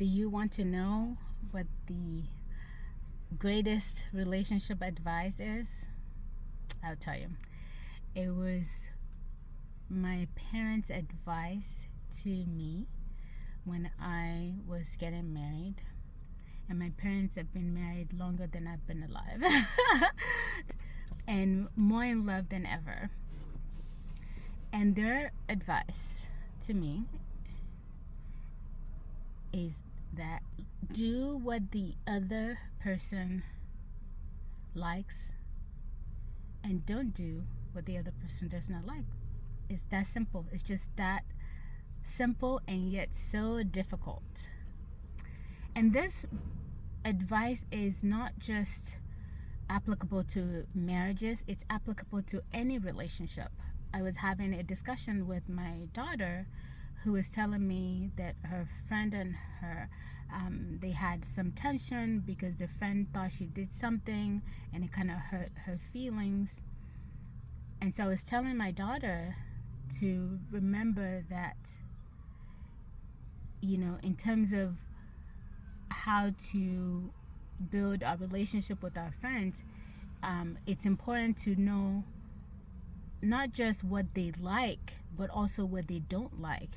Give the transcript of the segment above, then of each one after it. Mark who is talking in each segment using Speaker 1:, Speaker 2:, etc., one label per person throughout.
Speaker 1: Do you want to know what the greatest relationship advice is? I'll tell you. It was my parents' advice to me when I was getting married. And my parents have been married longer than I've been alive. And more in love than ever. And their advice to me is that do what the other person likes and don't do what the other person does not like. It's that simple. It's just that simple and yet so difficult. And this advice is not just applicable to marriages, it's applicable to any relationship. I was having a discussion with my daughter who was telling me that her friend and her they had some tension because the friend thought she did something and it kind of hurt her feelings. And so I was telling my daughter to remember that, in terms of how to build our relationship with our friends, it's important to know not just what they like, but also what they don't like.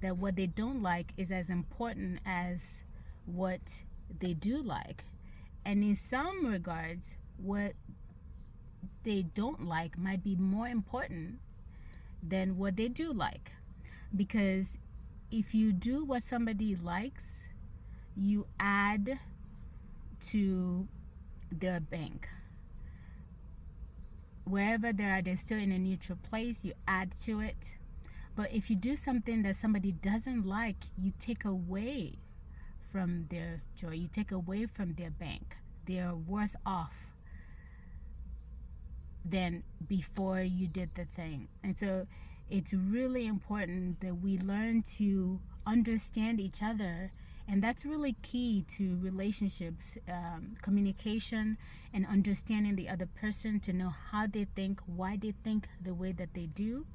Speaker 1: That what they don't like is as important as what they do like. And in some regards, what they don't like might be more important than what they do like. Because if you do what somebody likes, you add to their bank. Wherever they're still in a neutral place, you add to it. But if you do something that somebody doesn't like, you take away from their joy. You take away from their bank. They're worse off than before you did the thing. And so it's really important that we learn to understand each other. And that's really key to relationships, communication and understanding the other person, to know how they think, why they think the way that they do,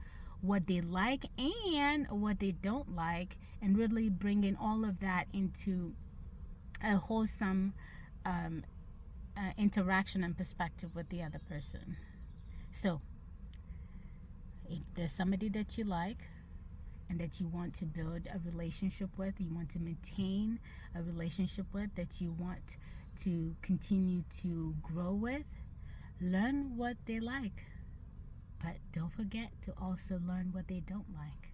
Speaker 1: what they like and what they don't like, and really bringing all of that into a wholesome interaction and perspective with the other person. So, if there's somebody that you like and that you want to build a relationship with, you want to maintain a relationship with, that you want to continue to grow with, learn what they like. But don't forget to also learn what they don't like.